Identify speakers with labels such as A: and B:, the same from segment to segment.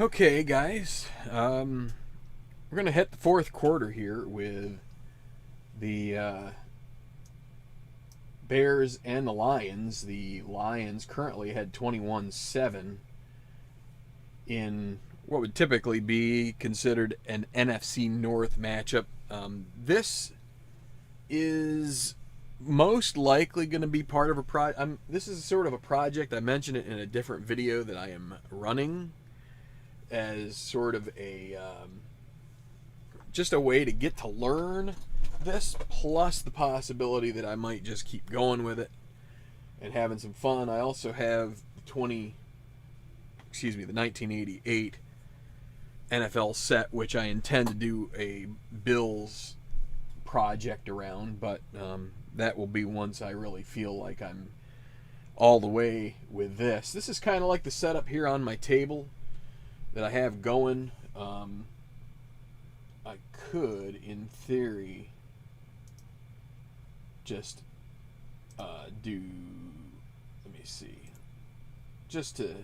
A: Okay, guys, we're going to hit the fourth quarter here with the Bears and the Lions. The Lions currently had 21-7 in what would typically be considered an NFC North matchup. This is most likely going to be part of a project. This is sort of a project. I mentioned it in a different video that I am running as sort of a just a way to get to learn this, plus the possibility that I might just keep going with it and having some fun. I also have the 1988 NFL set, which I intend to do a Bills project around, but that will be once I really feel like I'm all the way with this. This is kind of like the setup here on my table that I have going. I could, in theory, just do, let me see, just to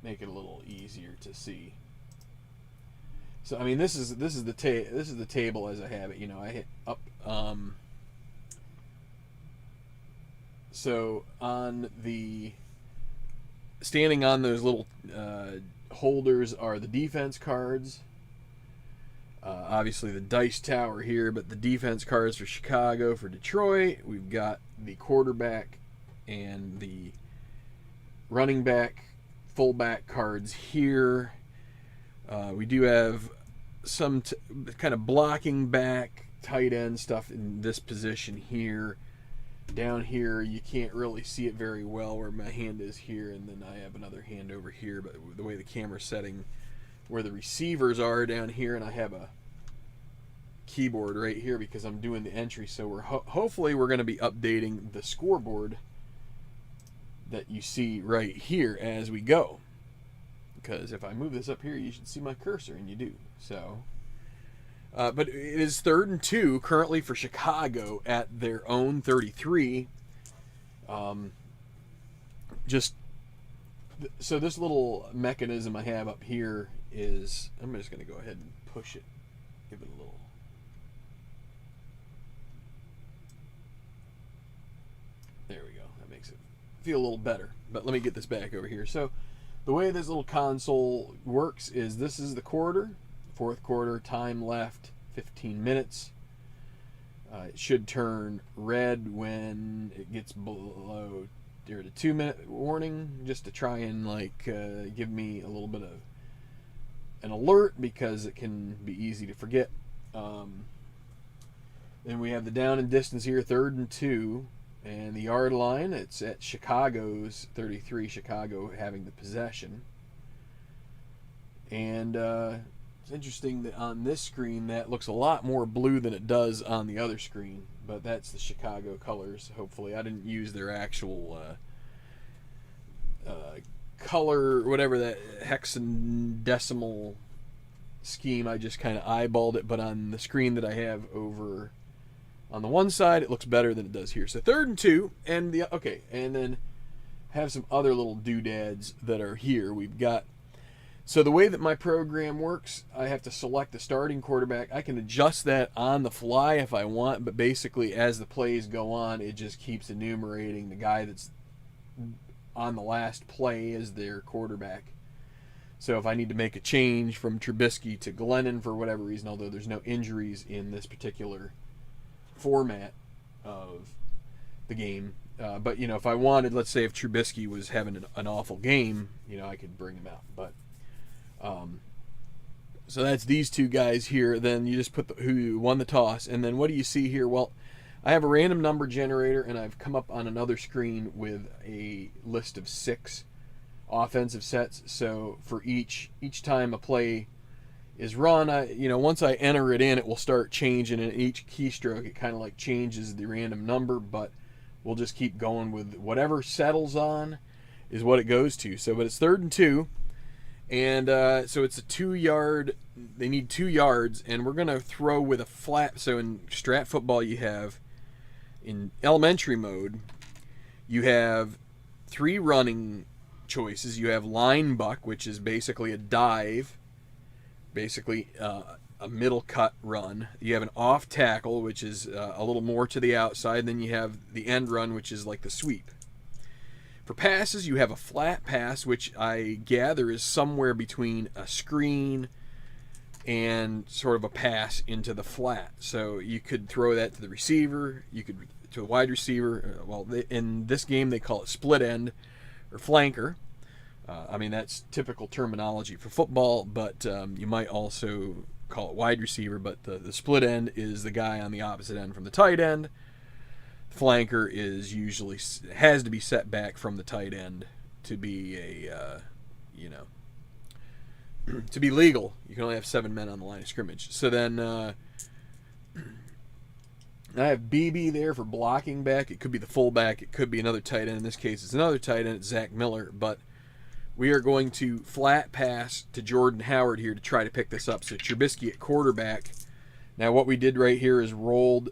A: make it a little easier to see. So I mean, this is the table as I have it. You know, I hit up. So on the standing on those little holders are the defense cards. Obviously the dice tower here, but the defense cards for Chicago, for Detroit. We've got the quarterback and the running back, fullback cards here. We do have some kind of blocking back, tight end stuff in this position here. Down here, you can't really see it very well where my hand is here, and then I have another hand over here, but the way the camera's setting, where the receivers are down here, and I have a keyboard right here because I'm doing the entry. So we're hopefully we're going to be updating the scoreboard that you see right here as we go. Because if I move this up here, you should see my cursor, and you do. So, but it is 3rd and 2 currently for Chicago at their own 33. So this little mechanism I have up here is, I'm just going to go ahead and push it, give it a little. There we go. That makes it feel a little better. But let me get this back over here. So the way this little console works is this is the quarter, fourth quarter, time left 15 minutes. It should turn red when it gets below the 2-minute warning, just to try and give me a little bit of an alert, because it can be easy to forget. Then we have the down and distance here, 3rd and 2, and the yard line, it's at Chicago's 33, Chicago having the possession. And it's interesting that on this screen that looks a lot more blue than it does on the other screen, but that's the Chicago colors. Hopefully I didn't use their actual color, whatever that hexadecimal scheme. I just kind of eyeballed it, but on the screen that I have over on the one side, it looks better than it does here. So 3rd and 2, and and then have some other little doodads that are here. We've got, so the way that my program works, I have to select the starting quarterback. I can adjust that on the fly if I want, but basically as the plays go on, it just keeps enumerating the guy that's on the last play as their quarterback. So if I need to make a change from Trubisky to Glennon for whatever reason, although there's no injuries in this particular format of the game, but you know, if I wanted, let's say if Trubisky was having an awful game, you know, I could bring him out. But so that's these two guys here. Then you just put who won the toss, and then what do you see here? Well, I have a random number generator, and I've come up on another screen with a list of 6 offensive sets. So for each time a play is run, once I enter it in, it will start changing, and each keystroke it kind of like changes the random number, but we'll just keep going with whatever settles on is what it goes to. So, but it's 3rd and 2, and so it's a 2-yard. They need 2 yards, and we're going to throw with a flat. So in Strat football, you have, in elementary mode, you have 3 running choices. You have line buck, which is basically a dive, basically a middle cut run. You have an off tackle, which is a little more to the outside. And then you have the end run, which is like the sweep. For passes, you have a flat pass, which I gather is somewhere between a screen and sort of a pass into the flat. So you could throw that to the receiver, you could to a wide receiver. Well, in this game they call it split end or flanker. I mean, that's typical terminology for football, but you might also call it wide receiver. But the split end is the guy on the opposite end from the tight end. Flanker is usually has to be set back from the tight end to be a to be legal. You can only have 7 men on the line of scrimmage. So then I have BB there for blocking back. It could be the fullback. It could be another tight end. In this case, it's another tight end. It's Zach Miller. But we are going to flat pass to Jordan Howard here to try to pick this up. So Trubisky at quarterback. Now what we did right here is rolled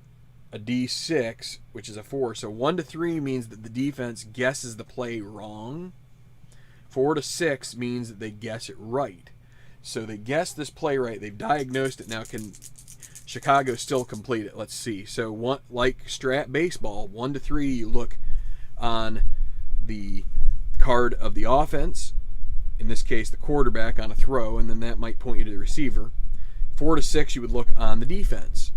A: a D6, which is a 4. So 1 to 3 means that the defense guesses the play wrong. 4 to 6 means that they guess it right. So they guessed this play right. They've diagnosed it. Now, can Chicago still complete it? Let's see. So, like Strat Baseball, 1 to 3, you look on the card of the offense, in this case, the quarterback on a throw, and then that might point you to the receiver. 4 to 6, you would look on the defense,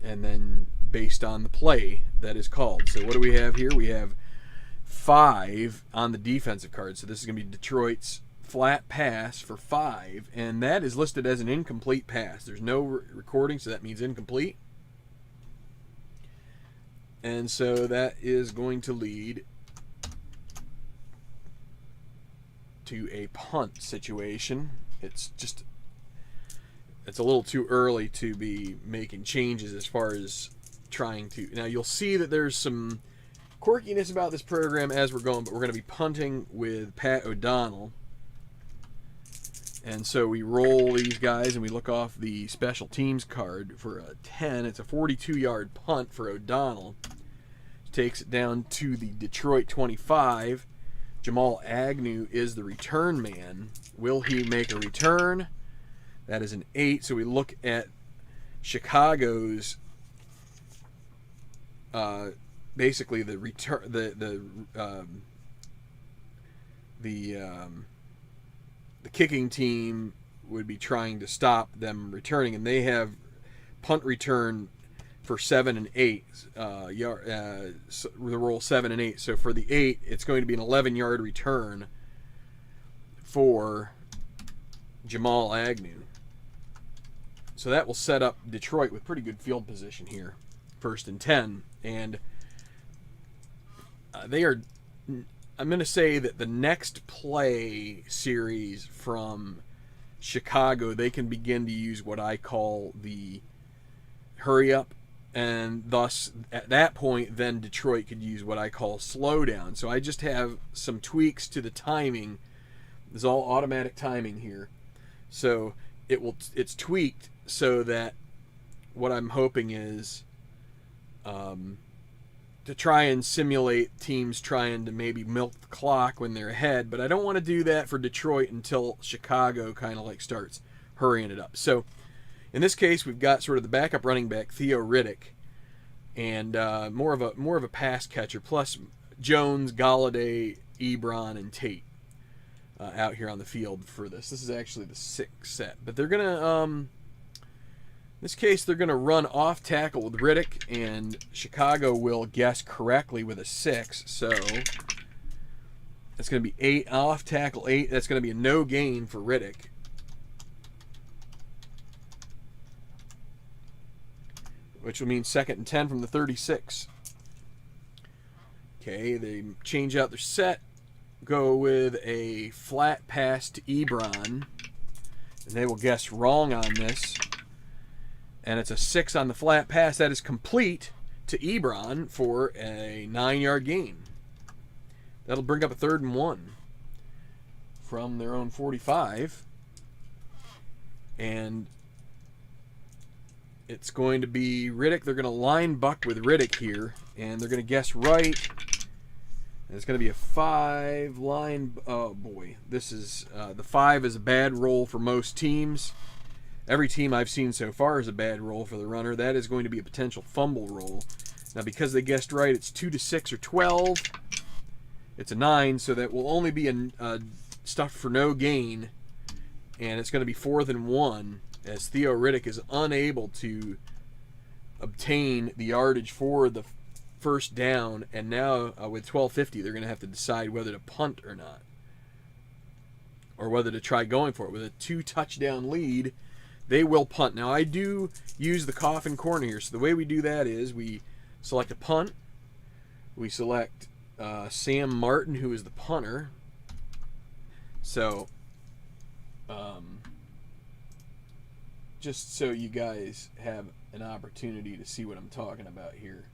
A: and then based on the play that is called. So, what do we have here? We have 5 on the defensive card. So, this is going to be Detroit's flat pass for 5, and that is listed as an incomplete pass. There's no recording, so that means incomplete. And so that is going to lead to a punt situation. It's a little too early to be making changes as far as trying to. Now you'll see that there's some quirkiness about this program as we're going, but we're going to be punting with Pat O'Donnell. And so we roll these guys and we look off the special teams card for a 10. It's a 42-yard punt for O'Donnell. Takes it down to the Detroit 25. Jamal Agnew is the return man. Will he make a return? That is an 8. So we look at Chicago's basically the return the kicking team would be trying to stop them returning, and they have punt return for 7 and 8. The roll 7 and 8. So for the 8, it's going to be an 11-yard return for Jamal Agnew. So that will set up Detroit with pretty good field position here, 1st and 10, and they are. I'm going to say that the next play series from Chicago, they can begin to use what I call the hurry up, and thus at that point then Detroit could use what I call slow down. So I just have some tweaks to the timing. It's all automatic timing here. So it's tweaked so that what I'm hoping is to try and simulate teams trying to maybe milk the clock when they're ahead, but I don't want to do that for Detroit until Chicago kind of like starts hurrying it up. So in this case, we've got sort of the backup running back Theo Riddick, and more of a pass catcher, plus Jones, Galladay, Ebron, and Tate out here on the field for this. This is actually the 6th set, but they're gonna in this case, they're going to run off tackle with Riddick, and Chicago will guess correctly with a 6. So that's going to be 8 off tackle, 8. That's going to be a no gain for Riddick. Which will mean 2nd and 10 from the 36. Okay, they change out their set, go with a flat pass to Ebron, and they will guess wrong on this. And it's a 6 on the flat pass. That is complete to Ebron for a 9-yard gain. That'll bring up a 3rd and 1 from their own 45. And it's going to be Riddick. They're going to line buck with Riddick here, and they're going to guess right. And it's going to be a 5 line. Oh boy, this is the 5 is a bad roll for most teams. Every team I've seen so far is a bad roll for the runner. That is going to be a potential fumble roll. Now, because they guessed right, it's 2 to 6 or 12. It's a 9, so that will only be a stuff for no gain, and it's going to be 4th and 1, as Theo Riddick is unable to obtain the yardage for the first down, and now with 12:50, they're going to have to decide whether to punt or not, or whether to try going for it. With a 2-touchdown lead, they will punt. Now, I do use the coffin corner here, so the way we do that is we select a punt. We select Sam Martin, who is the punter. So, just so you guys have an opportunity to see what I'm talking about here.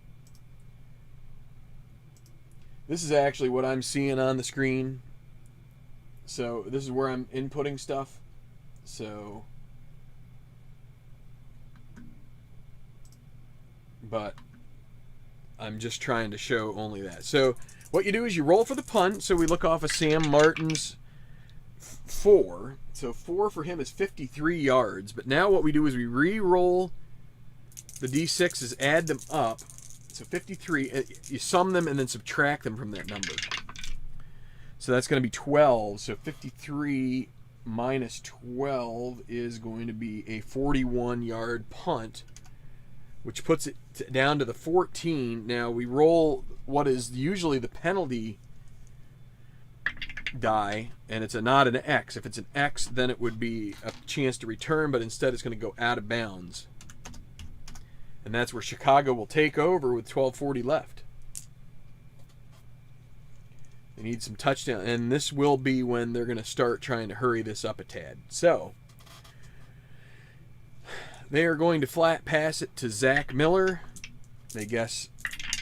A: This is actually what I'm seeing on the screen. So, this is where I'm inputting stuff. So, but I'm just trying to show only that. So what you do is you roll for the punt. So we look off of Sam Martin's 4. So 4 for him is 53 yards. But now what we do is we re-roll the D6s, add them up. So 53, you sum them and then subtract them from that number. So that's going to be 12. So 53 minus 12 is going to be a 41-yard punt, which puts it down to the 14. Now we roll what is usually the penalty die, and it's not an X. If it's an X, then it would be a chance to return, but instead it's going to go out of bounds. And that's where Chicago will take over with 12:40 left. They need some touchdown, and this will be when they're going to start trying to hurry this up a tad. So they are going to flat pass it to Zach Miller. They guess,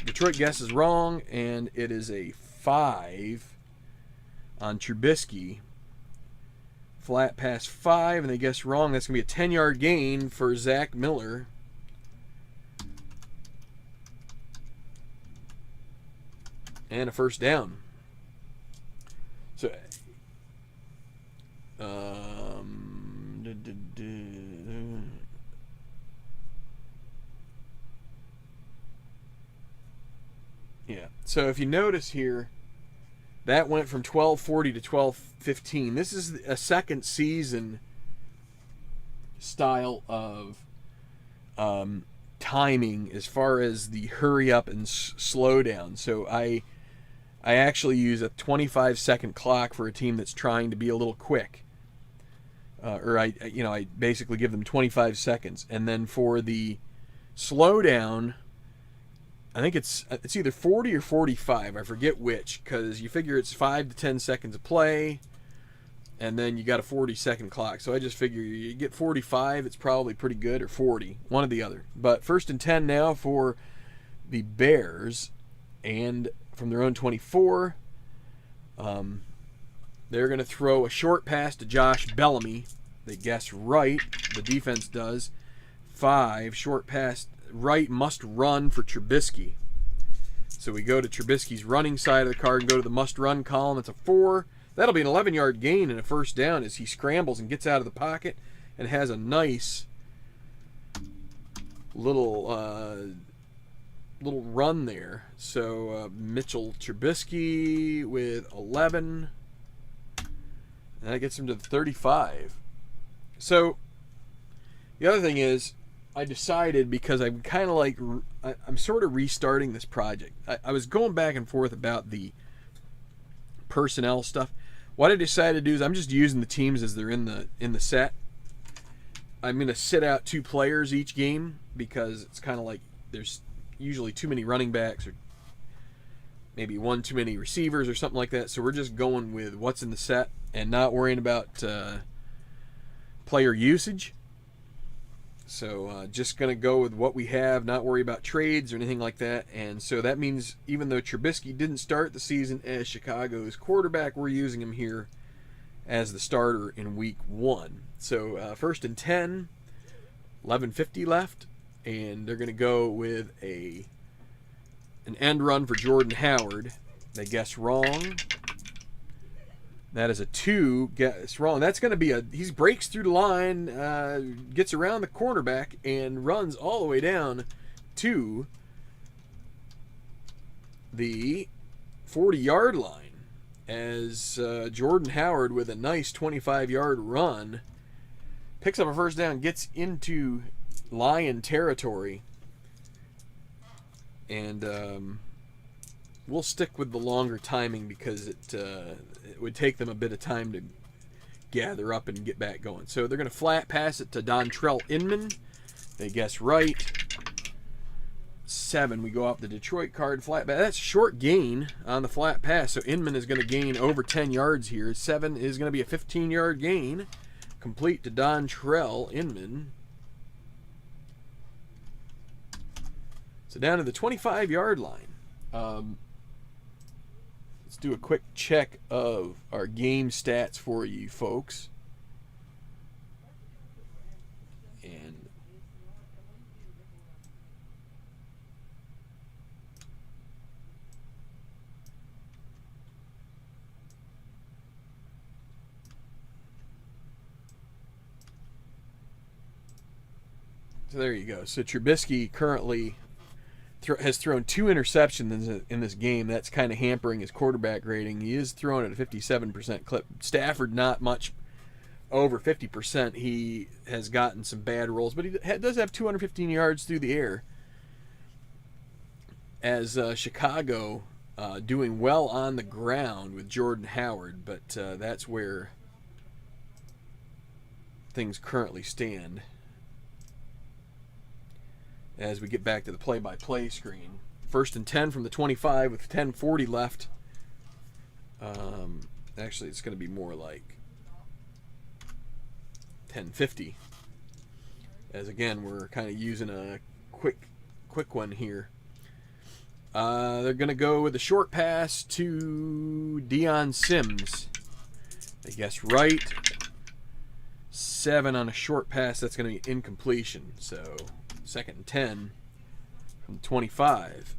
A: Detroit guesses wrong, and it is a 5 on Trubisky. Flat pass 5, and they guess wrong. That's going to be a 10-yard gain for Zach Miller. And a first down. So, yeah. So if you notice here, that went from 12:40 to 12:15. This is a second season style of timing as far as the hurry up and slow down. So I actually use a 25-second clock for a team that's trying to be a little quick. Or I basically give them 25 seconds, and then for the slowdown, I think it's either 40 or 45. I forget which, because you figure it's 5 to 10 seconds of play, and then you got a 40-second clock. So I just figure you get 45, it's probably pretty good, or 40, one or the other. But 1st and 10 now for the Bears, and from their own 24. They're going to throw a short pass to Josh Bellamy. They guess right. The defense does. 5, short pass right, must run for Trubisky. So we go to Trubisky's running side of the card and go to the must run column. It's a 4. That'll be an 11-yard gain and a first down as he scrambles and gets out of the pocket and has a nice little run there. So Mitchell Trubisky with 11. And that gets him to the 35. So the other thing is, I decided, because I'm kind of like, I'm sort of restarting this project. I was going back and forth about the personnel stuff. What I decided to do is I'm just using the teams as they're in the set. I'm going to sit out 2 players each game, because it's kind of like there's usually too many running backs, or maybe 1 too many receivers or something like that. So we're just going with what's in the set and not worrying about player usage. So just going to go with what we have, not worry about trades or anything like that. And so that means even though Trubisky didn't start the season as Chicago's quarterback, we're using him here as the starter in week 1. So 1st and 10, 11:50 left, and they're going to go with an end run for Jordan Howard. They guess wrong. That is a 2. Guess wrong. That's going to be he breaks through the line, gets around the cornerback, and runs all the way down to the 40-yard line as Jordan Howard, with a nice 25-yard run, picks up a first down, gets into Lion territory, and we'll stick with the longer timing because it would take them a bit of time to gather up and get back going. So they're going to flat pass it to Dontrell Inman. They guess right. 7. We go off the Detroit card. Flat pass. That's a short gain on the flat pass. So Inman is going to gain over 10 yards here. 7 is going to be a 15-yard gain. Complete to Dontrell Inman. So down to the 25-yard line. Let's do a quick check of our game stats for you folks. And so there you go. So Trubisky currently has thrown 2 interceptions in this game. That's kind of hampering his quarterback rating. He is throwing at a 57% clip. Stafford not much over 50%. He has gotten some bad rolls, but he does have 215 yards through the air. As Chicago doing well on the ground with Jordan Howard, but that's where things currently stand. As we get back to the play-by-play screen. 1st and 10 from the 25 with 10:40 left. Actually, it's going to be more like 10:50. As again, we're kind of using a quick one here. They're going to go with a short pass to Deion Sims. They guess right. 7 on a short pass. That's going to be incompletion. So 2nd and 10 from 25.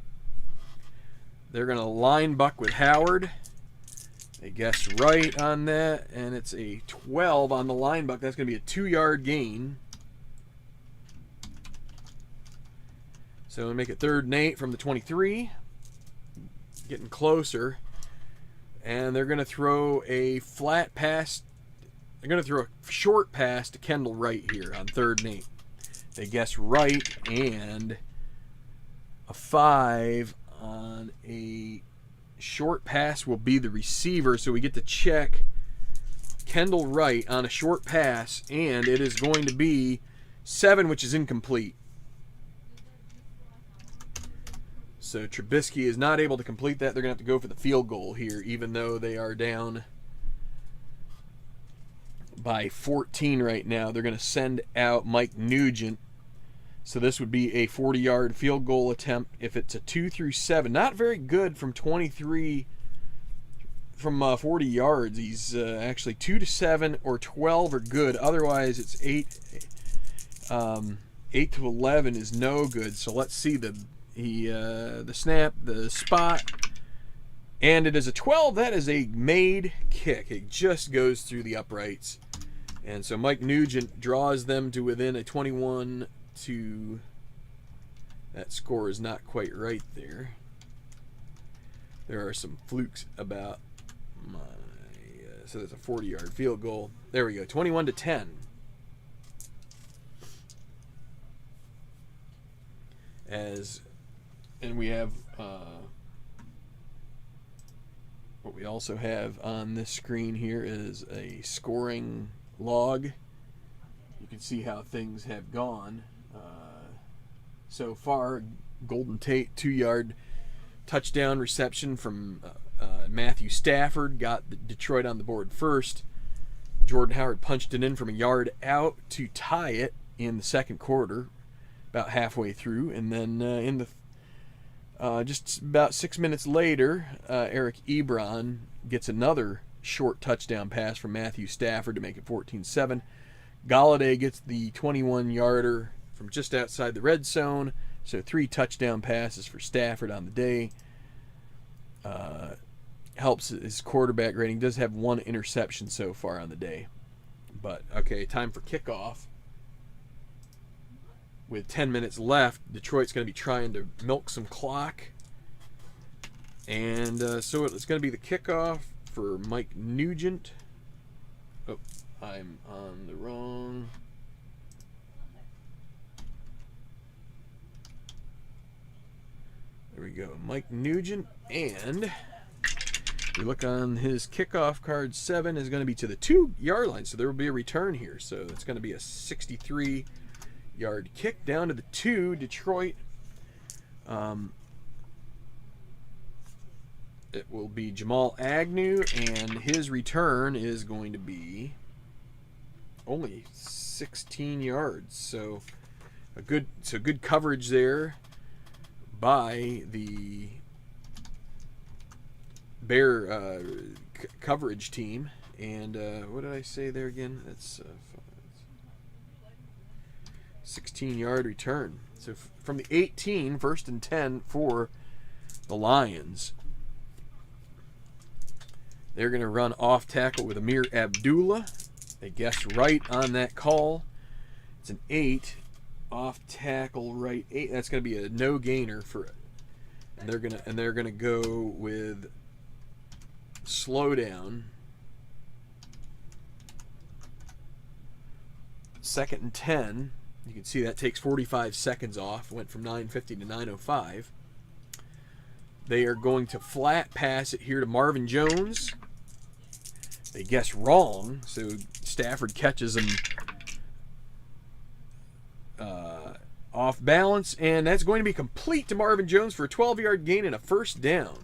A: They're going to line buck with Howard. They guess right on that, and it's a 12 on the line buck. That's going to be a 2-yard gain. So we make it 3rd and 8 from the 23. Getting closer. And they're going to throw a flat pass. They're going to throw a short pass to Kendall Wright here on 3rd and 8. They guess right, and a 5 on a short pass will be the receiver. So we get to check Kendall Wright on a short pass, and it is going to be 7, which is incomplete. So Trubisky is not able to complete that. They're going to have to go for the field goal here, even though they are down by 14 right now. They're going to send out Mike Nugent. So this would be a 40-yard field goal attempt if it's a 2 through 7. Not very good from 23, from 40 yards. He's actually 2 to 7 or 12 are good. Otherwise, it's 8 to 11 is no good. So let's see the snap, the spot, and it is a 12. That is a made kick. It just goes through the uprights, and so Mike Nugent draws them to within a 21. That score is not quite right there. There are some flukes about my so that's a 40-yard field goal. There we go, 21-10. And we have what we also have on this screen here is a scoring log. You can see how things have gone. So far, Golden Tate 2-yard touchdown reception from Matthew Stafford got Detroit on the board first. Jordan Howard punched it in from a yard out to tie it in the 2nd quarter, about halfway through, and then in the just about 6 minutes later, Eric Ebron gets another short touchdown pass from Matthew Stafford to make it 14-7. Galladay gets the 21-yarder from just outside the red zone. So 3 touchdown passes for Stafford on the day. helps his quarterback rating. He does have 1 interception so far on the day. But, okay, time for kickoff. With 10 minutes left, Detroit's going to be trying to milk some clock. And so it's going to be the kickoff for Mike Nugent. Oh, I'm on the wrong. There we go. Mike Nugent. And we look on his kickoff card, 7 is going to be to the 2-yard line. So there will be a return here. So it's going to be a 63-yard kick down to the 2, Detroit. It will be Jamal Agnew, and his return is going to be only 16 yards. So good coverage there by the Bear coverage team. And what did I say there again? That's 16-yard return. So from the 18, 1st and 10 for the Lions. They're going to run off tackle with Amir Abdullah. They guessed right on that call. It's an 8. Off tackle right 8. That's going to be a no gainer for it. And they're going to go with slow down. 2nd and 10. You can see that takes 45 seconds off. Went from 9:50 to 9:05. They are going to flat pass it here to Marvin Jones. They guess wrong, so Stafford catches him off balance, and that's going to be complete to Marvin Jones for a 12-yard gain and a 1st down.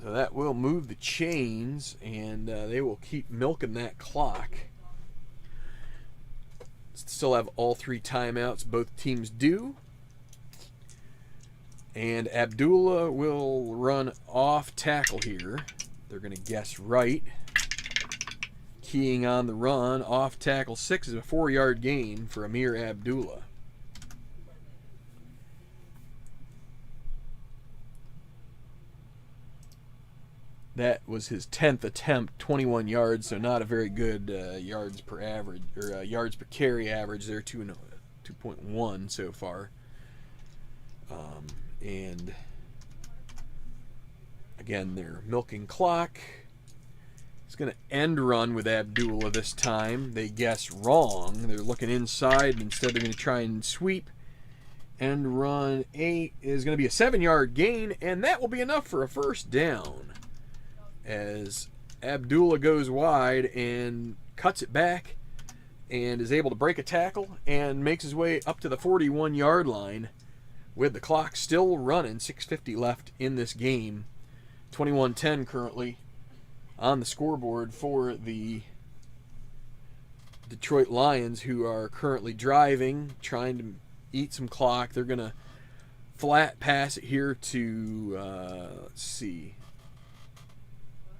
A: So that will move the chains, and they will keep milking that clock. Still have all 3 timeouts, both teams do. And Abdullah will run off tackle here. They're going to guess right. Keying on the run. Off tackle 6 is a 4-yard gain for Amir Abdullah. That was his 10th attempt, 21 yards, so not a very good yards per average, or yards per carry average there, 2.1 so far. And again, they're milking clock. It's going to end run with Abdullah this time. They guess wrong. They're looking inside, and instead they're going to try and sweep. End run 8 is going to be a 7-yard gain, and that will be enough for a 1st down. As Abdullah goes wide and cuts it back and is able to break a tackle and makes his way up to the 41-yard line with the clock still running. 6:50 left in this game. 21-10 currently on the scoreboard for the Detroit Lions, who are currently driving, trying to eat some clock. They're going to flat pass it here to, let's see,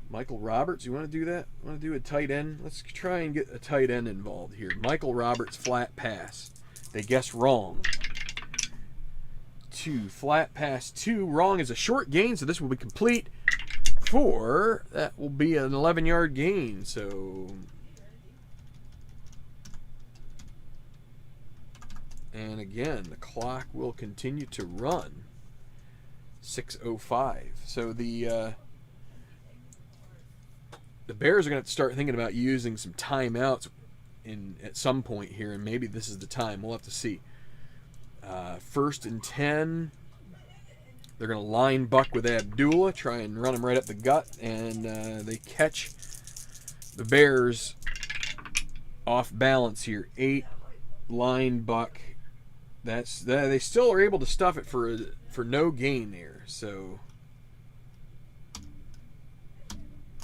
A: Michael Roberts. You want to do that? Want to do a tight end? Let's try and get a tight end involved here. Michael Roberts, flat pass. They guess wrong. 2, flat pass 2. Wrong is a short gain, so this will be complete for, that will be an 11-yard gain. So, and again, the clock will continue to run. 6:05. So the Bears are going to have to start thinking about using some timeouts at some point here, and maybe this is the time. We'll have to see. 1st and 10. They're going to line buck with Abdullah, try and run him right up the gut, and they catch the Bears off balance here. 8, line buck. They still are able to stuff it for no gain there. So,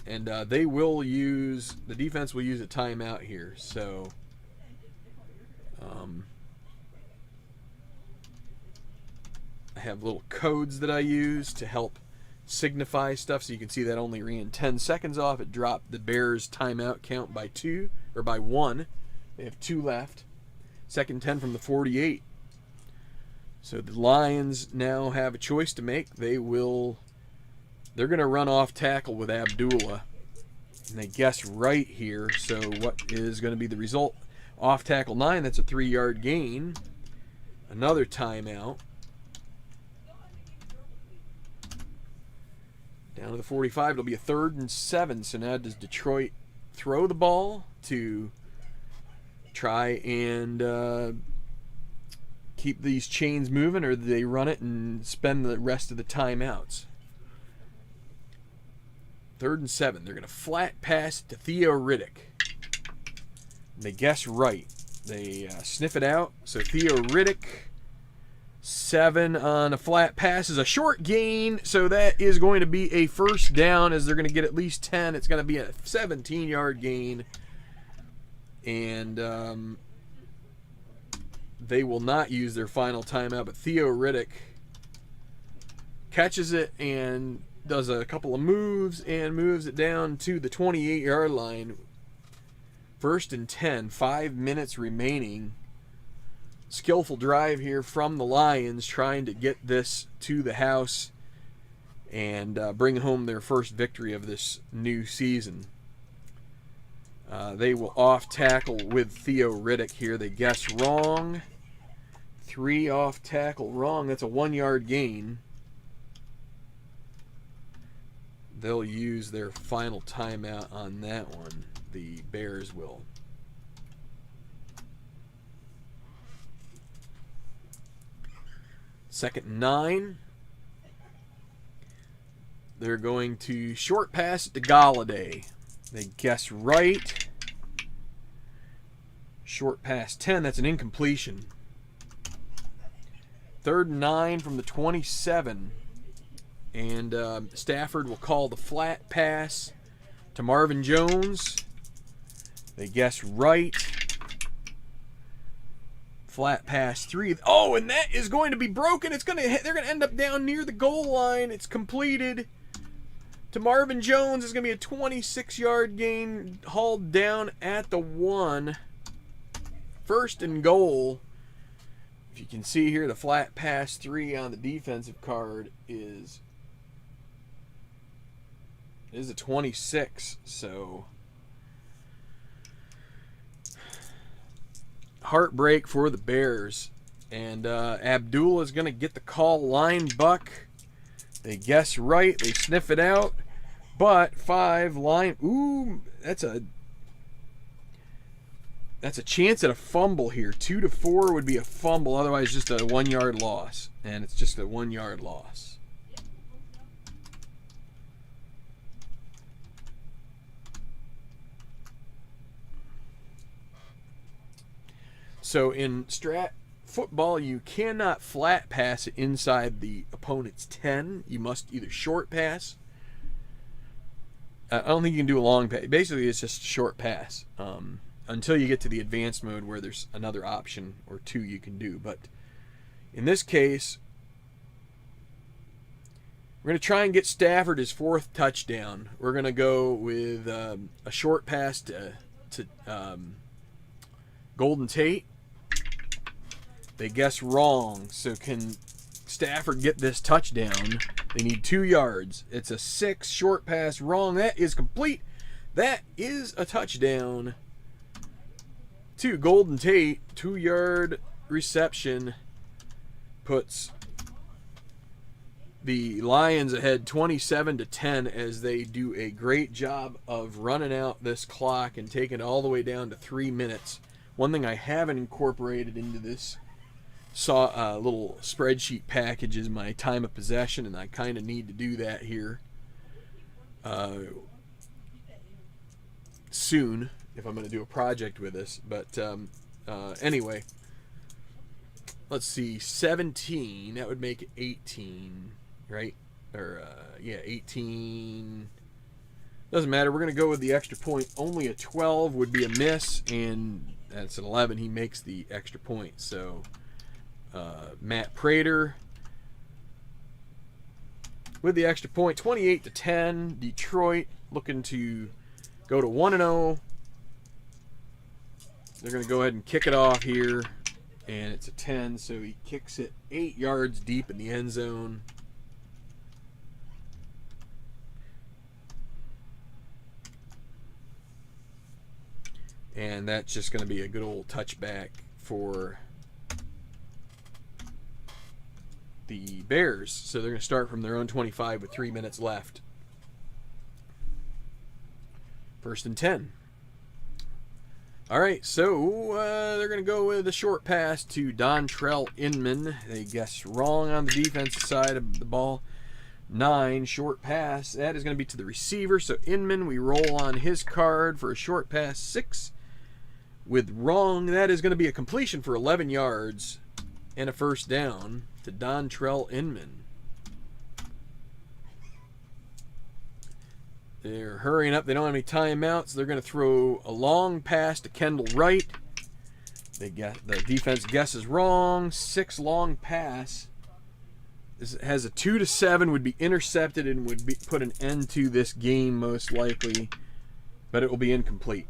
A: and they will use, the defense will use a timeout here. So, I have little codes that I use to help signify stuff, so you can see that only ran 10 seconds off. It dropped the Bears timeout count by 2, or by 1. They have 2 left. 2nd 10 from the 48. So the Lions now have a choice to make. They're going to run off tackle with Abdullah. And they guess right here. So what is going to be the result? Off tackle 9, that's a 3-yard gain. Another timeout. Down to the 45, it'll be a 3rd and 7. So now does Detroit throw the ball to try and keep these chains moving, or do they run it and spend the rest of the timeouts? 3rd and 7. They're going to flat pass to Theo Riddick. They guess right. They sniff it out. So Theo Riddick, 7 on a flat pass is a short gain. So that is going to be a first down, as they're going to get at least 10. It's going to be a 17-yard gain. And they will not use their final timeout. But Theo Riddick catches it and does a couple of moves and moves it down to the 28-yard line. 1st and 10, 5 minutes remaining. Skillful drive here from the Lions, trying to get this to the house and bring home their first victory of this new season. They will off tackle with Theo Riddick here. They guess wrong. 3 off tackle wrong. That's a 1-yard gain. They'll use their final timeout on that one. The Bears will. Second and 9. They're going to short pass it to Galladay. They guess right. Short pass 10. That's an incompletion. 3rd and 9 from the 27. And Stafford will call the flat pass to Marvin Jones. They guess right. Flat pass 3. Oh, and that is going to be broken. They're going to end up down near the goal line. It's completed to Marvin Jones. It's going to be a 26-yard gain, hauled down at the 1. 1st and goal. If you can see here, the flat pass 3 on the defensive card is a 26. So heartbreak for the Bears. And Abdullah is going to get the call, line buck. They guess right. They sniff it out. But 5 line. Ooh, that's a chance at a fumble here. 2 to 4 would be a fumble. Otherwise, just a 1-yard loss. And it's just a 1-yard loss. So in Strat football, you cannot flat pass it inside the opponent's 10. You must either short pass. I don't think you can do a long pass. Basically, it's just a short pass until you get to the advanced mode where there's another option or 2 you can do. But in this case, we're going to try and get Stafford his 4th touchdown. We're going to go with a short pass to Golden Tate. They guess wrong. So can Stafford get this touchdown? They need 2 yards. It's a 6, short pass wrong. That is complete. That is a touchdown to Golden Tate. 2-yard reception puts the Lions ahead 27-10 as they do a great job of running out this clock and taking it all the way down to 3 minutes. One thing I haven't incorporated into this little spreadsheet package is my time of possession, and I kind of need to do that here soon if I'm going to do a project with this. But anyway, let's see, 17, that would make it 18, right? Or yeah, 18. Doesn't matter. We're going to go with the extra point. Only a 12 would be a miss, and that's an 11. He makes the extra point. So Matt Prater with the extra point, 28-10. Detroit looking to go to 1-0. They're going to go ahead and kick it off here. And it's a 10, so he kicks it 8 yards deep in the end zone. And that's just going to be a good old touchback for the Bears. So they're going to start from their own 25 with 3 minutes left. 1st and 10. All right, so they're going to go with a short pass to Dontrell Inman. They guess wrong on the defensive side of the ball. 9, short pass. That is going to be to the receiver. So Inman, we roll on his card for a short pass. 6 with wrong. That is going to be a completion for 11 yards and a first down to Dontrell Inman. They're hurrying up. They don't have any timeouts. They're going to throw a long pass to Kendall Wright. The defense guesses wrong. 6, long pass. This has a 2-7, would be intercepted and would put an end to this game most likely, but it will be incomplete.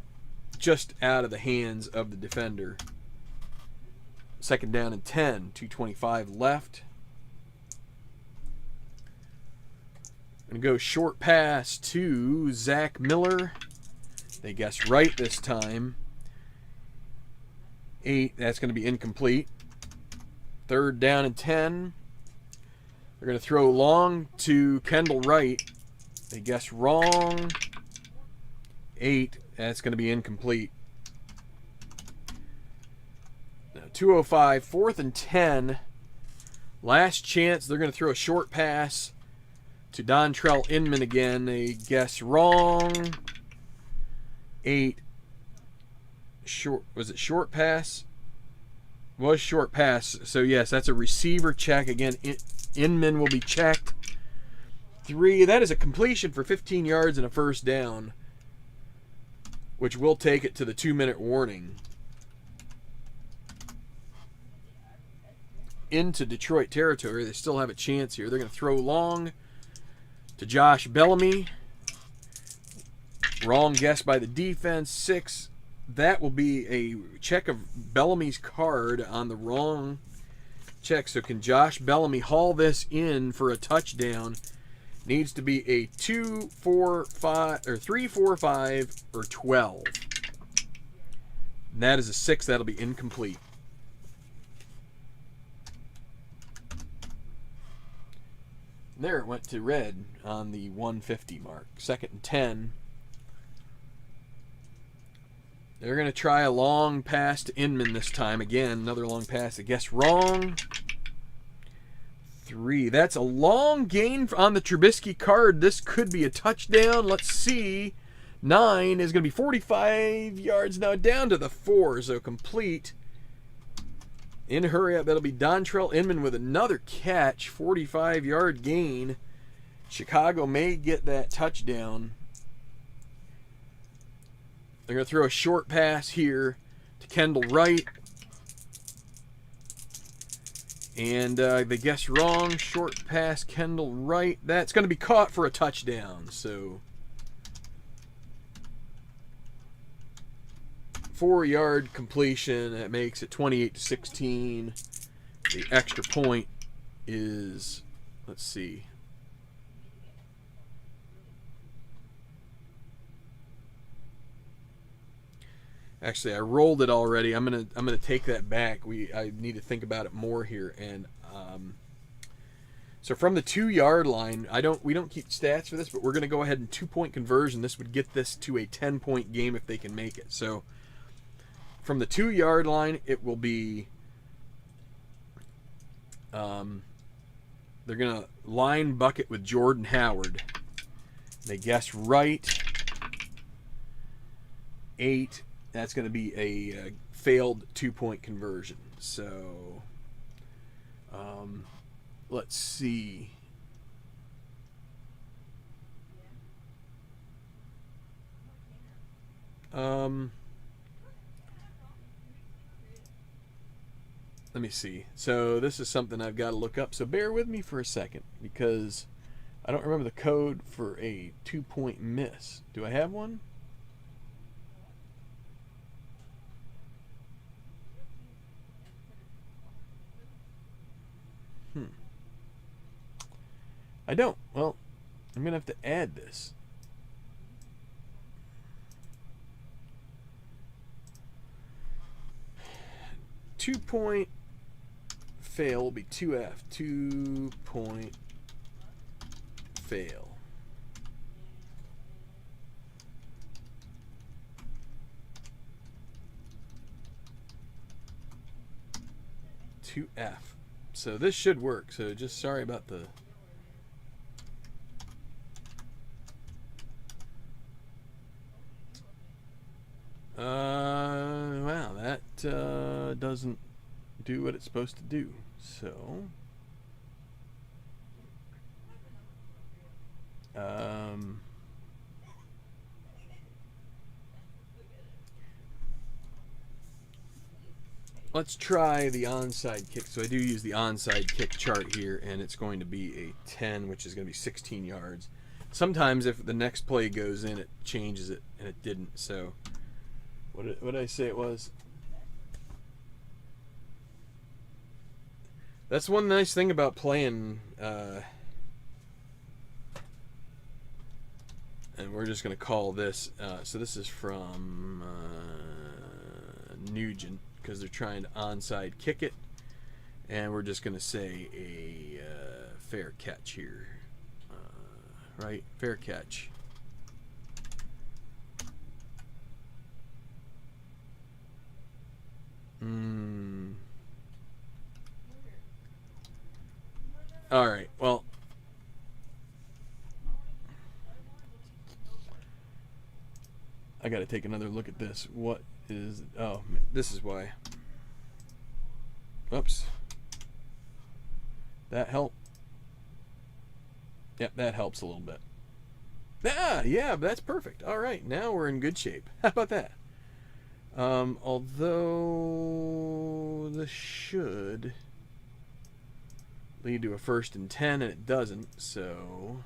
A: Just out of the hands of the defender. 2nd down and 10, 2:25 left. Going to go short pass to Zach Miller. They guess right this time. 8, that's going to be incomplete. 3rd down and 10. They're going to throw long to Kendall Wright. They guess wrong. 8, that's going to be incomplete. Now 2:05, 4th and 10. Last chance, they're going to throw a short pass to Dontrell Inman again. They guess wrong. 8. Was it short pass? Was short pass. So yes, that's a receiver check again. Inman will be checked. 3. That is a completion for 15 yards and a first down, which will take it to the 2-minute warning. Into Detroit territory. They still have a chance here. They're going to throw long to Josh Bellamy. Wrong guess by the defense. 6. That will be a check of Bellamy's card on the wrong check. So can Josh Bellamy haul this in for a touchdown? Needs to be a 2, 4, 5, or 3, 4, 5, or 12. And that is a 6. That'll be incomplete. There it went to red on the 150 mark. 2nd and 10. They're going to try a long pass to Inman this time. Again, another long pass. I guess wrong. 3. That's a long gain on the Trubisky card. This could be a touchdown. Let's see. 9 is going to be 45 yards now, down to the 4. So complete. In a hurry up, that'll be Dontrell Inman with another catch. 45-yard gain. Chicago may get that touchdown. They're going to throw a short pass here to Kendall Wright. And they guess wrong. Short pass, Kendall Wright. That's going to be caught for a touchdown. So 4-yard completion. That makes it 28-16. The extra point is, let's see. Actually, I rolled it already. I'm gonna take that back. I need to think about it more here. And so from the 2-yard line, we don't keep stats for this, but we're gonna go ahead and 2-point conversion. This would get this to a 10-point game if they can make it. So from the 2-yard line, it will be. They're gonna line bucket with Jordan Howard. They guess right. 8. That's going to be a failed 2-point conversion. So, let's see. Let me see. So this is something I've got to look up. So bear with me for a second because I don't remember the code for a 2-point miss. Do I have one? I don't. Well, I'm going to have to add this. Two-point fail will be 2F. 2-point fail. F. So this should work. So just sorry about the wow, that doesn't do what it's supposed to do. So let's try the onside kick. So I do use the onside kick chart here, and it's going to be a 10, which is going to be 16 yards. Sometimes if the next play goes in, it changes it, and it didn't. So what did I say it was? That's one nice thing about playing, and we're just going to call this, so this is from Nugent, because they're trying to onside kick it, and we're just going to say a fair catch here, right? Fair catch. All right, well, I got to take another look at this. What is, oh, this is why. Oops. That helped. Yep, that helps a little bit. Ah, yeah, that's perfect. All right, now we're in good shape. How about that? Although this should lead to a 1st and 10, and it doesn't, so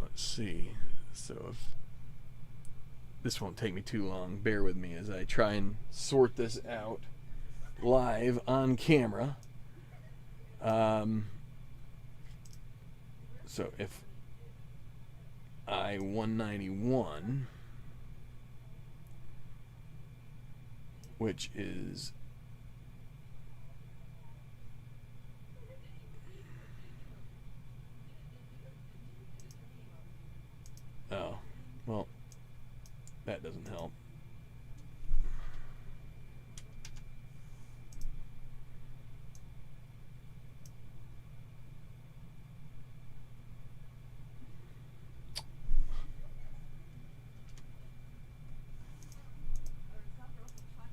A: let's see. So if this won't take me too long, bear with me as I try and sort this out live on camera. So if I-191, which is oh, well, that doesn't help.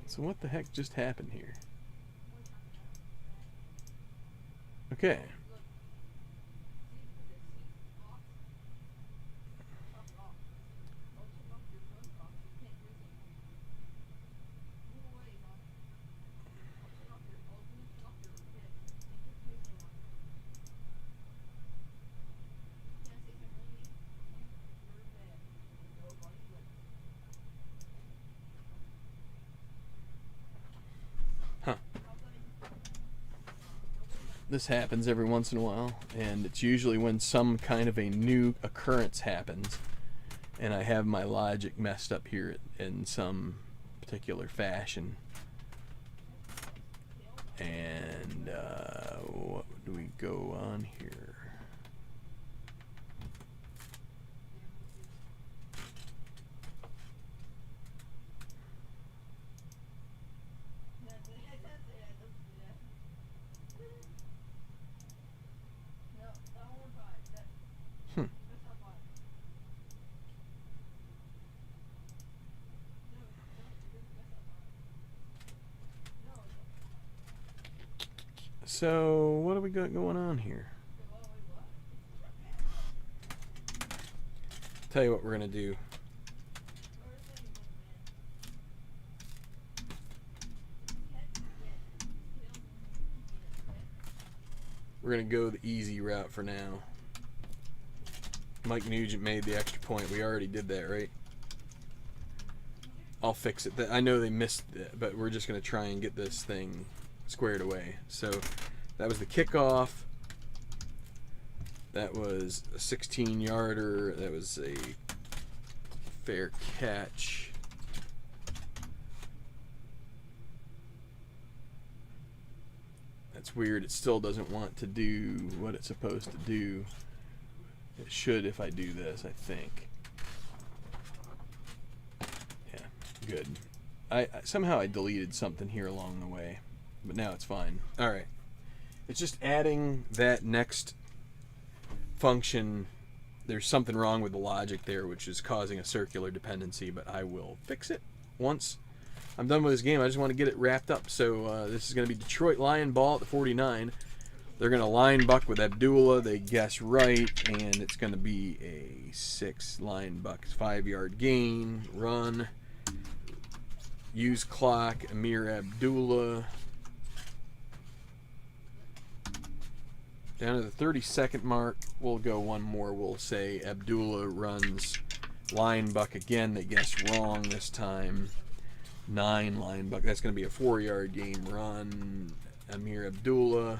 A: So what the heck just happened here? Okay. This happens every once in a while, and it's usually when some kind of a new occurrence happens, and I have my logic messed up here in some particular fashion. And what do we go on here? So what do we got going on here? Tell you what we're gonna do. We're going to go the easy route for now. Mike Nugent made the extra point. We already did that, right? I'll fix it. I know they missed it, but we're just going to try and get this thing squared away. So that was the kickoff. That was a 16-yarder. That was a fair catch. That's weird. It still doesn't want to do what it's supposed to do. It should if I do this, I think. Yeah, good. Somehow I deleted something here along the way, but now it's fine. All right. It's just adding that next function. There's something wrong with the logic there, which is causing a circular dependency, but I will fix it once I'm done with this game. I just want to get it wrapped up. So this is going to be Detroit Lion ball at the 49. They're going to line buck with Abdullah. They guess right, and it's going to be a 6 line buck, 5-yard gain, run, use clock, Amir Abdullah. Down to the 30-second mark, we'll go one more. We'll say Abdullah runs line buck again. They guess wrong this time. 9 line buck. That's going to be a 4-yard game run. Amir Abdullah.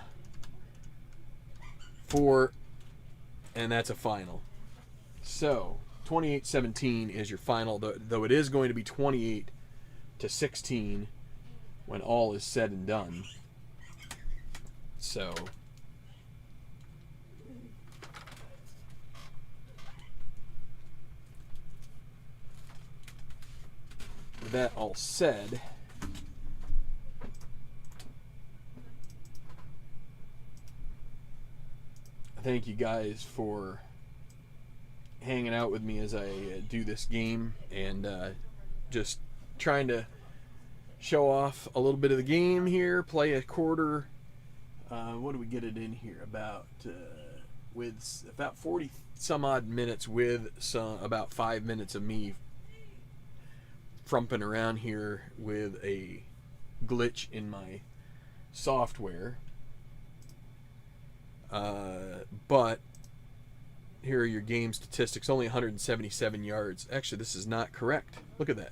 A: 4. And that's a final. So 28-17 is your final, though it is going to be 28-16 when all is said and done. So with that all said, thank you guys for hanging out with me as I do this game and just trying to show off a little bit of the game here, play a quarter. What do we get it in here? With about 40 some odd minutes, with about 5 minutes of me frumping around here with a glitch in my software. But here are your game statistics. Only 177 yards. Actually, this is not correct. Look at that.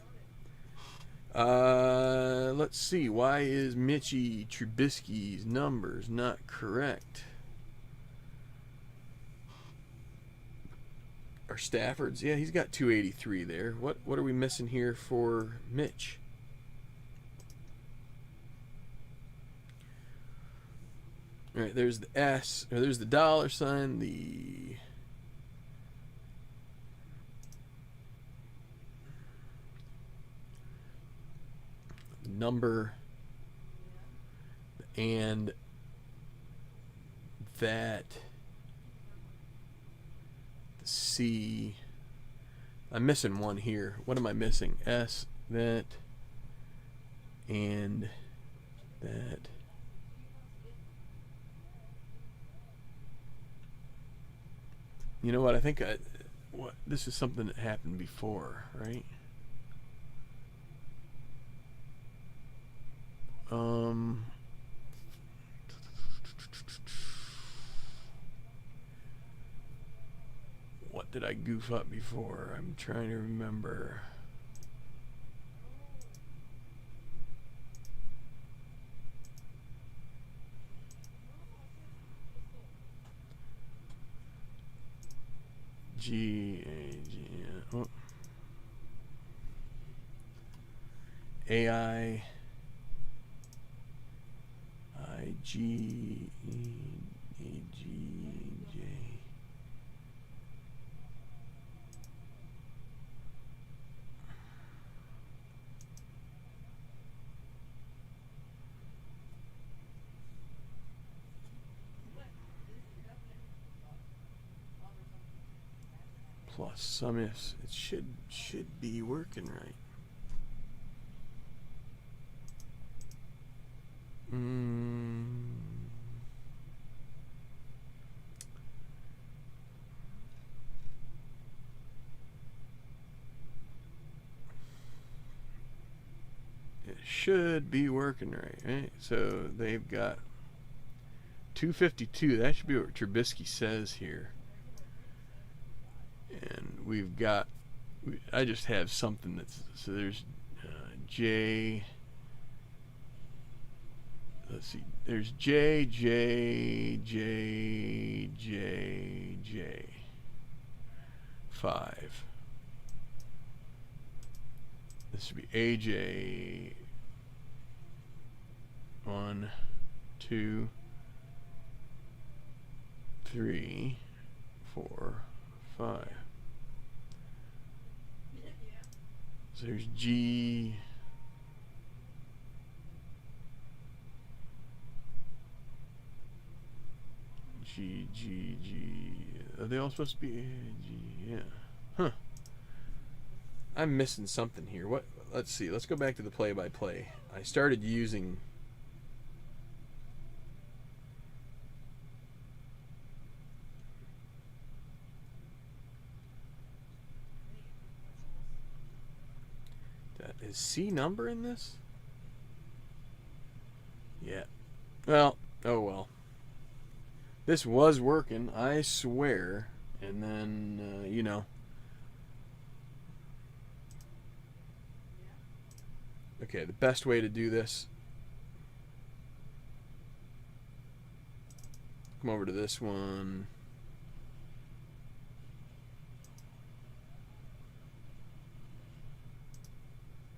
A: Let's see. Why is Mitchie Trubisky's numbers not correct? Or Stafford's? Yeah, he's got 283 there. What are we missing here for Mitch? All right, there's the S, or there's the dollar sign, the number, and that, the C. I'm missing one here. What am I missing? S, that, and that. You know what? I think this is something that happened before, right? What did I goof up before? I'm trying to remember. Oh. AI IG AGJ plus some ifs. It should be working right. It should be working right? So they've got 252. That should be what Trubisky says here. And we've got, I just have something that's, so there's J, let's see, there's J, 5. This should be AJ, 1, 2, 3, 4, 5. So there's G. Are they all supposed to be G? Yeah. Huh. I'm missing something here. What? Let's see. Let's go back to the play-by-play. I started using. Is C number in this? Yeah. Well, oh well. This was working, I swear. And then, you know. Okay, the best way to do this. Come over to this one.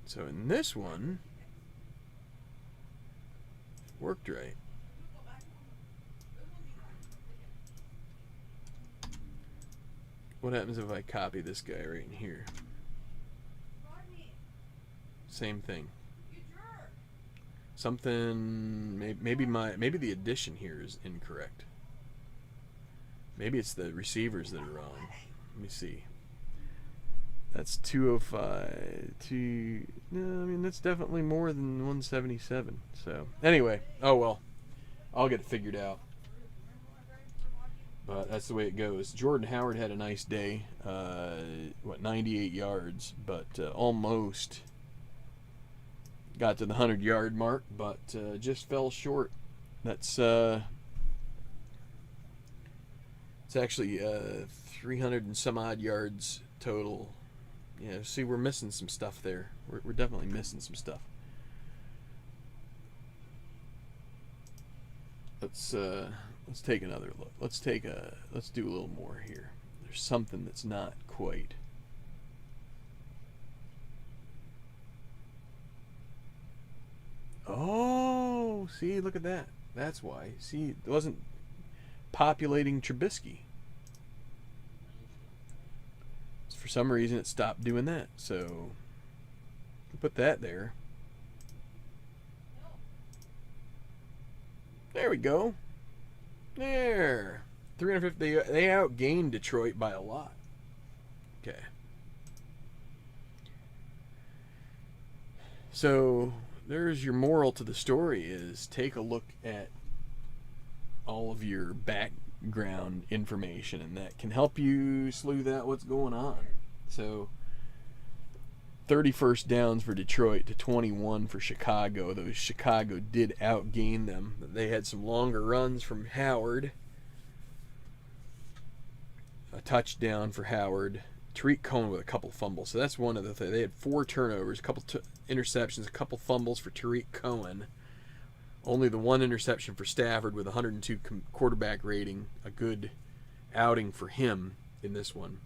A: So in this one, it worked right. What happens if I copy this guy right in here? Same thing. Something, maybe the addition here is incorrect. Maybe it's the receivers that are wrong. Let me see. That's 205. No, I mean that's definitely more than 177. So anyway, oh well, I'll get it figured out. But that's the way it goes. Jordan Howard had a nice day. 98 yards, but almost got to the 100-yard mark, but just fell short. That's it's actually 300 and some odd yards total. Yeah, see, we're missing some stuff there. We're definitely missing some stuff. Let's take another look. Let's do a little more here. There's something that's not quite. Oh, see, look at that. That's why. See, it wasn't populating Trubisky. For some reason, it stopped doing that. So, put that there. There we go. There. 350. They outgained Detroit by a lot. Okay. So, there's your moral to the story is take a look at all of your background information, and that can help you sleuth out what's going on. So 31st downs for Detroit to 21 for Chicago. Those Chicago did outgain them. They had some longer runs from Howard. A touchdown for Howard. Tariq Cohen with a couple fumbles. So that's one of the things. They had 4 turnovers, a couple interceptions, a couple fumbles for Tariq Cohen. Only the 1 interception for Stafford with 102 quarterback rating. A good outing for him in this one.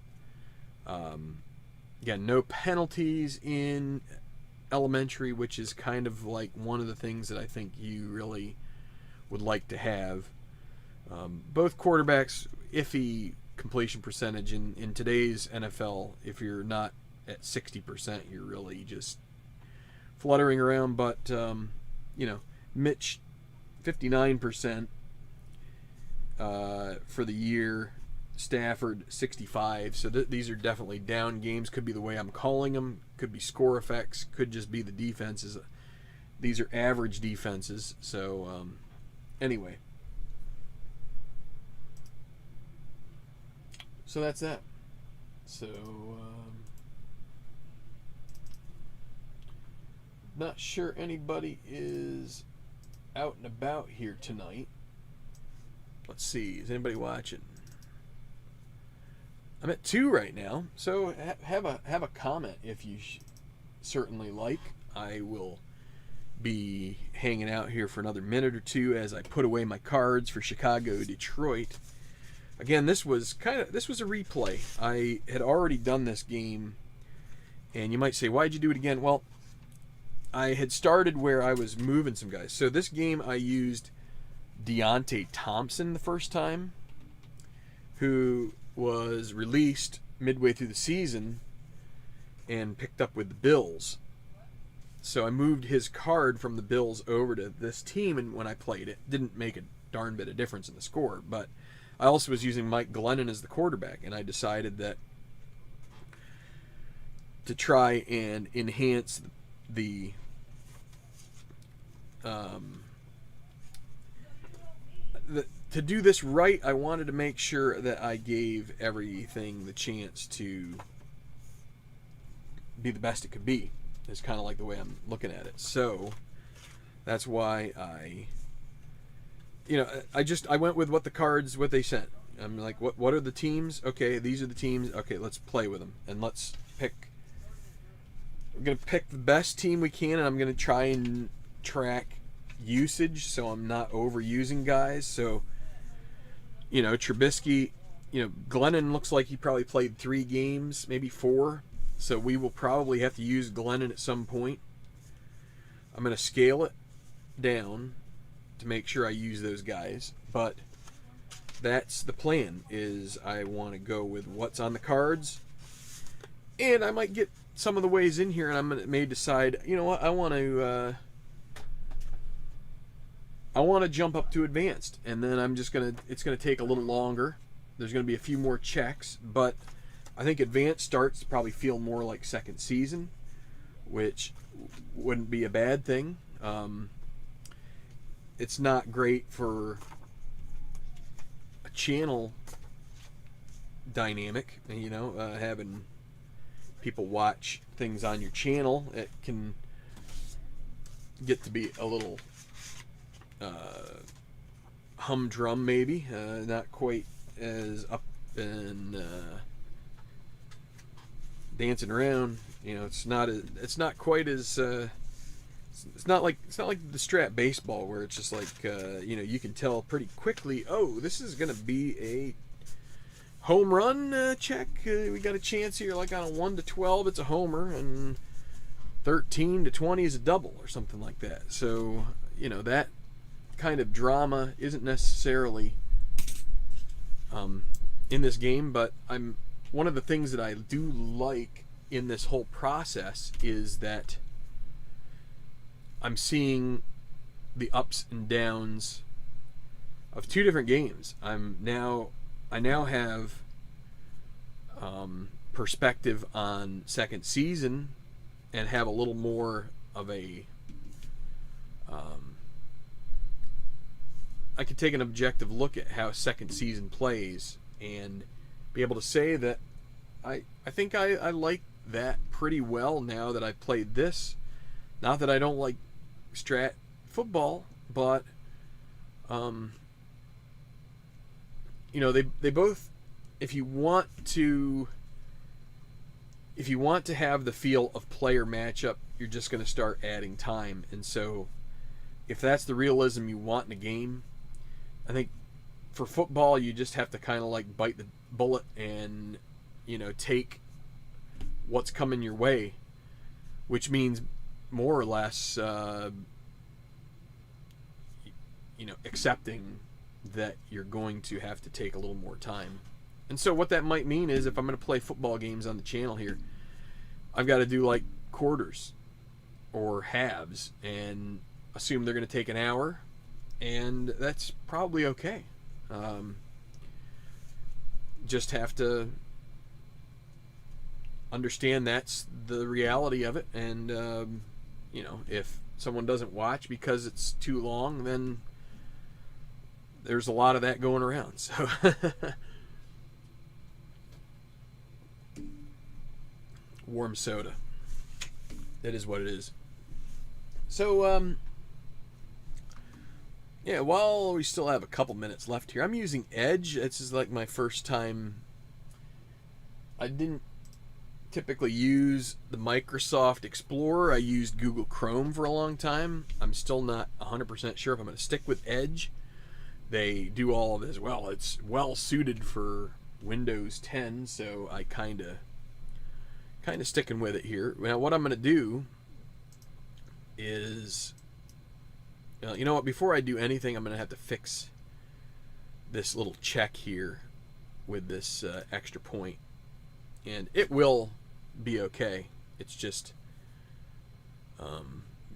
A: Again, no penalties in elementary, which is kind of like one of the things that I think you really would like to have. Both quarterbacks, iffy completion percentage in today's NFL. If you're not at 60%, you're really just fluttering around. But, you know, Mitch, 59% for the year. Stafford, 65. So these are definitely down games. Could be the way I'm calling them. Could be score effects. Could just be the defenses. These are average defenses. So, anyway. So that's that. So, not sure anybody is out and about here tonight. Let's see. Is anybody watching? I'm at 2 right now, so have a comment if you certainly like. I will be hanging out here for another minute or two as I put away my cards for Chicago, Detroit. Again, this was a replay. I had already done this game, and you might say, why'd you do it again? Well, I had started where I was moving some guys. So this game I used Deontay Thompson the first time, who was released midway through the season and picked up with the Bills. So I moved his card from the Bills over to this team, and when I played it, didn't make a darn bit of difference in the score. But I also was using Mike Glennon as the quarterback, and I decided that to try and enhance to do this right, I wanted to make sure that I gave everything the chance to be the best it could be. It's kind of like the way I'm looking at it. So that's why I went with what they sent. I'm like, what are the teams? Okay, these are the teams. Okay, let's play with them, and let's pick. We're gonna pick the best team we can, and I'm gonna try and track usage so I'm not overusing guys. So, Trubisky, Glennon looks like he probably played 3 games, maybe 4. So we will probably have to use Glennon at some point. I'm going to scale it down to make sure I use those guys. But that's the plan, is I want to go with what's on the cards. And I might get some of the ways in here, and I may decide, you know what, I want to jump up to advanced, and then it's going to take a little longer. There's going to be a few more checks, but I think advanced starts to probably feel more like second season, which wouldn't be a bad thing. It's not great for a channel dynamic, having people watch things on your channel. It can get to be a little humdrum, maybe, not quite as up and dancing around. It's not quite as it's not like the Strat baseball, where it's just like you can tell pretty quickly, oh, this is gonna be a home run check. We got a chance here, like on a 1 to 12 it's a homer, and 13 to 20 is a double or something like that. So that kind of drama isn't necessarily in this game, but one of the things that I do like in this whole process is that I'm seeing the ups and downs of 2 different games. I now have perspective on second season, and have a little more of a I could take an objective look at how second season plays and be able to say that I think I like that pretty well now that I've played this. Not that I don't like Strat football, but they both, if you want to have the feel of player matchup, you're just going to start adding time. And so if that's the realism you want in a game, I think for football you just have to kind of like bite the bullet and take what's coming your way, which means more or less accepting that you're going to have to take a little more time. And so what that might mean is, if I'm going to play football games on the channel here, I've got to do like quarters or halves and assume they're going to take an hour, and that's probably okay. Just have to understand that's the reality of it, and if someone doesn't watch because it's too long, then there's a lot of that going around. So warm soda, that is what it is. So Yeah, while we still have a couple minutes left here, I'm using Edge. This is like my first time. I didn't typically use the Microsoft Explorer. I used Google Chrome for a long time. I'm still not 100% sure if I'm going to stick with Edge. They do all of this well. It's well suited for Windows 10, so I kind of sticking with it here. Now, what I'm going to do is, you know what? Before I do anything, I'm going to have to fix this little check here with this extra point, and it will be okay. It's just,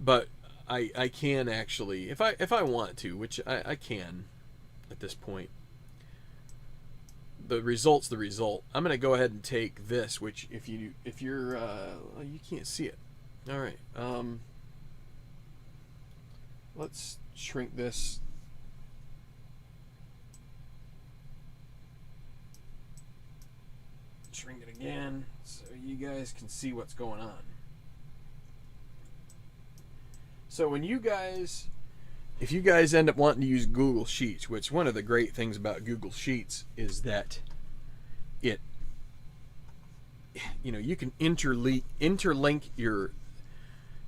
A: but I can actually, if I want to, which I can at this point. The result's the result. I'm gonna go ahead and take this, which if you're you can't see it. All right. Let's shrink this. Shrink it again so you guys can see what's going on. So when you guys, if you guys end up wanting to use Google Sheets, which one of the great things about Google Sheets is that it, you can interlink your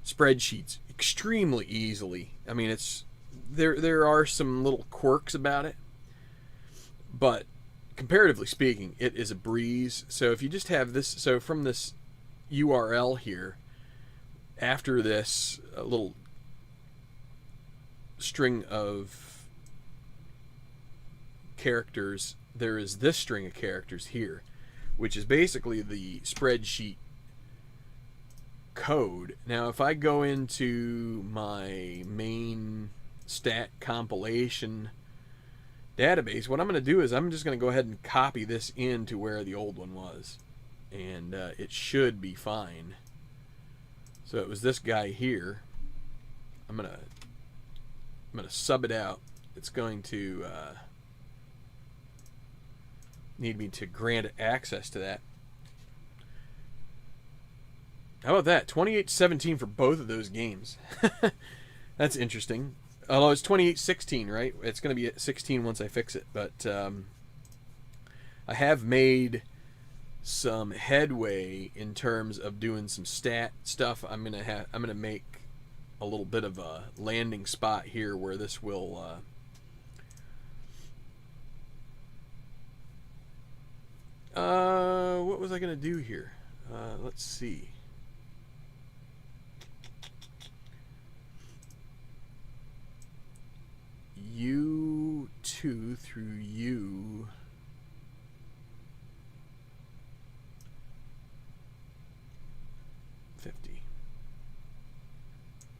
A: spreadsheets extremely easily. I mean, it's there are some little quirks about it, but comparatively speaking, it is a breeze. So if you just have this, so from this URL here, after this little string of characters, there is this string of characters here, which is basically the spreadsheet code. Now, if I go into my main stat compilation database, what I'm going to do is I'm just going to go ahead and copy this into where the old one was, and it should be fine. So it was this guy here. I'm gonna sub it out. It's going to need me to grant it access to that. How about that? 28-17 for both of those games. That's interesting. Although it's 28-16, right? It's going to be at 16 once I fix it. But I have made some headway in terms of doing some stat stuff. I'm gonna make a little bit of a landing spot here where this will what was I gonna do here? Let's see. U2 through U50.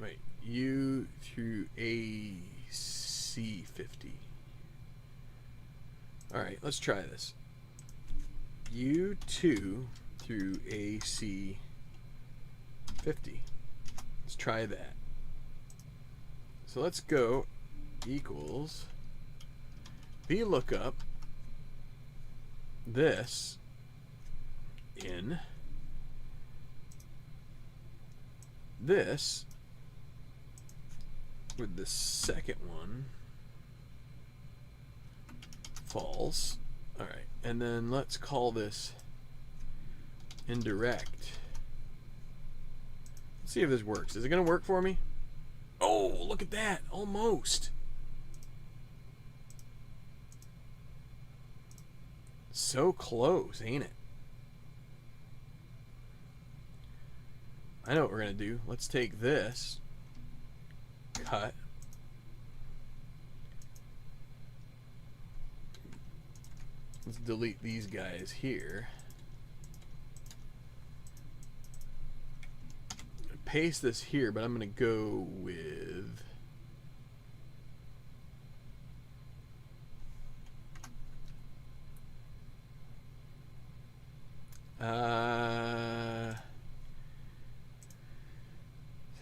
A: Right, U through AC50. All right, let's try this. U2 through AC50. Let's try that. So let's go equals VLOOKUP this in this with the second one false. All right, and then let's call this indirect. Let's see if this works. Is it going to work for me? Oh, look at that. Almost. So close, ain't it? I know what we're going to do. Let's take this, cut, let's delete these guys here, paste this here, but I'm going to go with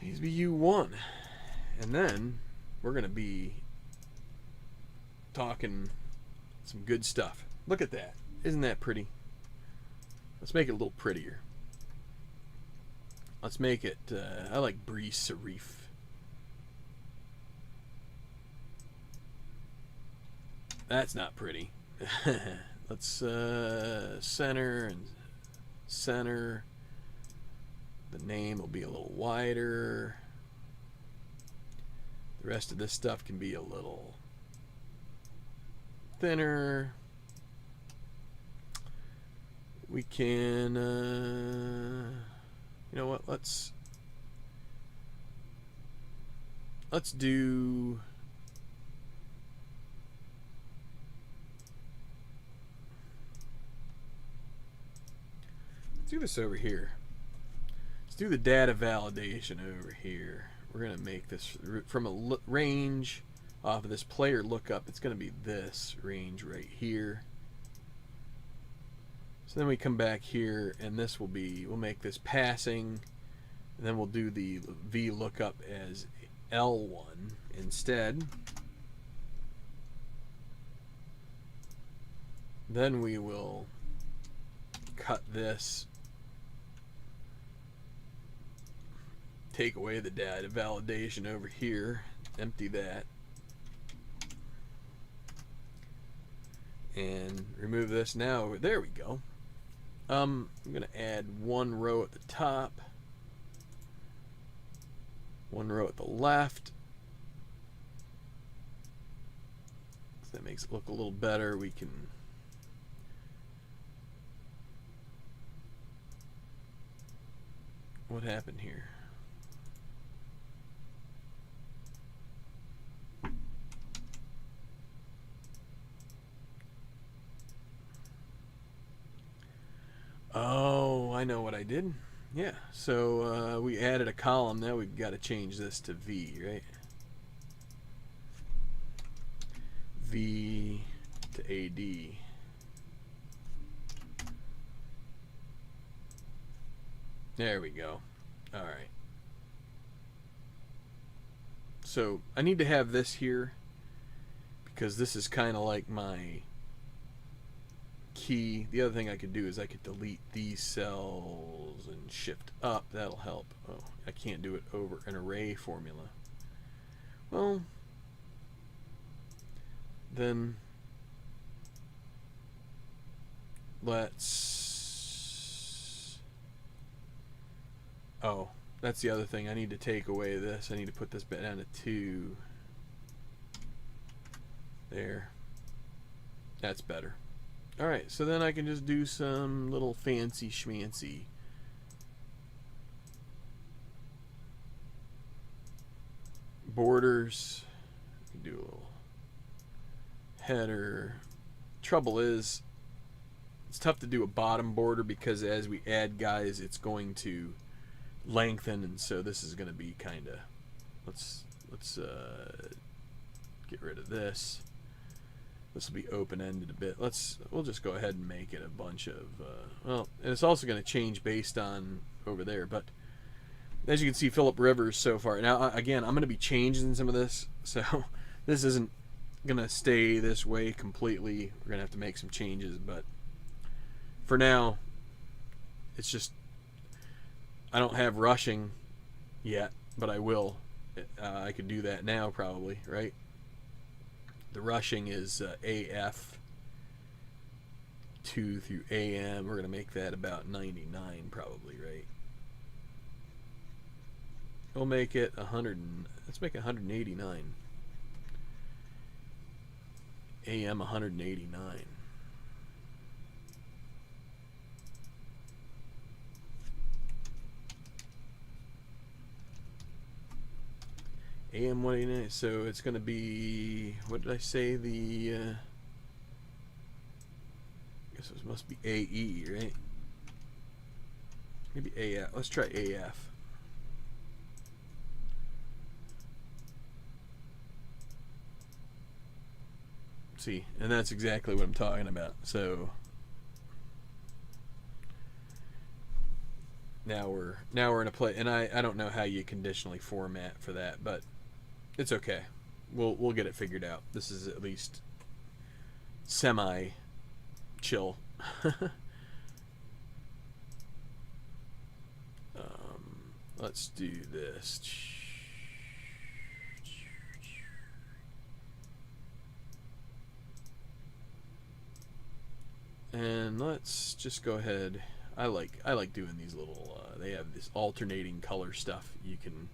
A: needs to be U1, and then we're going to be talking some good stuff. Look at that. Isn't that pretty? Let's make it a little prettier. Let's make it, I like Brie Serif. That's not pretty. Let's center and center. The name will be a little wider. The rest of this stuff can be a little thinner. We can, you know what? Let's do. Let's do this over here. Let's do the data validation over here. We're going to make this from a range off of this player lookup. It's going to be this range right here. So then we come back here, and this will be, we'll make this passing, and then we'll do the V lookup as L1 instead. Then we will cut this, take away the data validation over here, empty that, and remove this. Now there we go. I'm gonna add one row at the top, one row at the left. So that makes it look a little better. We can what happened here? Oh, I know what I did. Yeah, so we added a column. Now we've got to change this to V, right? V to AD. There we go. All right. So I need to have this here because this is kind of like my key. The other thing I could do is I could delete these cells and shift up. That'll help. Oh, I can't do it over an array formula. Well, then let's, oh, that's the other thing. I need to take away this. I need to put this down to 2. There. That's better. Alright, so then I can just do some little fancy schmancy borders. You can do a little header. Trouble is, it's tough to do a bottom border because as we add guys, it's going to lengthen, and so this is going to be kind of, let's get rid of this. This will be open-ended a bit. We'll just go ahead and make it a bunch of, well, and it's also going to change based on over there. But as you can see, Philip Rivers so far. Now, again, I'm going to be changing some of this, so this isn't going to stay this way completely. We're going to have to make some changes, but for now, it's just, I don't have rushing yet, but I will. I could do that now probably, right? The rushing is AF 2 through AM. We're going to make that about 99 probably, right? We'll make it 100. Let's make it 189. AM 189. AM 189, so it's going to be, what did I say, the, I guess it must be AE, right? Maybe AF, let's try AF. See, and that's exactly what I'm talking about, so now we're in a place, and I don't know how you conditionally format for that, but it's okay. We'll get it figured out. This is at least semi chill. Let's do this. And let's just go ahead. I like doing these little. They have this alternating color stuff. You can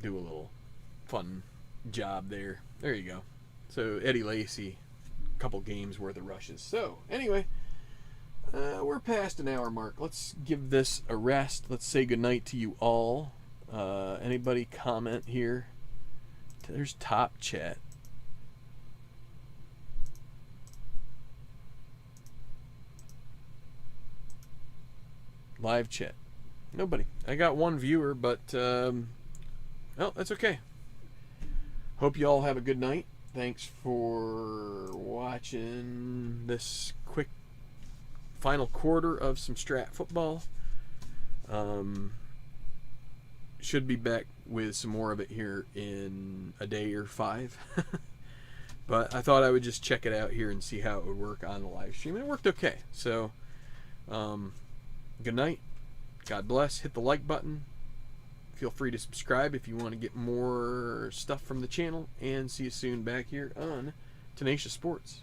A: do a little fun job there. There you go. So Eddie Lacy, a couple games worth of rushes. So anyway, we're past an hour mark. Let's give this a rest. Let's say goodnight to you all. Anybody comment here? There's top chat. Live chat. Nobody. I got one viewer, but well, that's okay. Hope you all have a good night. Thanks for watching this quick final quarter of some Strat football. Should be back with some more of it here in a day or 5. But I thought I would just check it out here and see how it would work on the live stream. And it worked okay. So, good night. God bless. Hit the like button. Feel free to subscribe if you want to get more stuff from the channel. And see you soon back here on Tenacious Sports.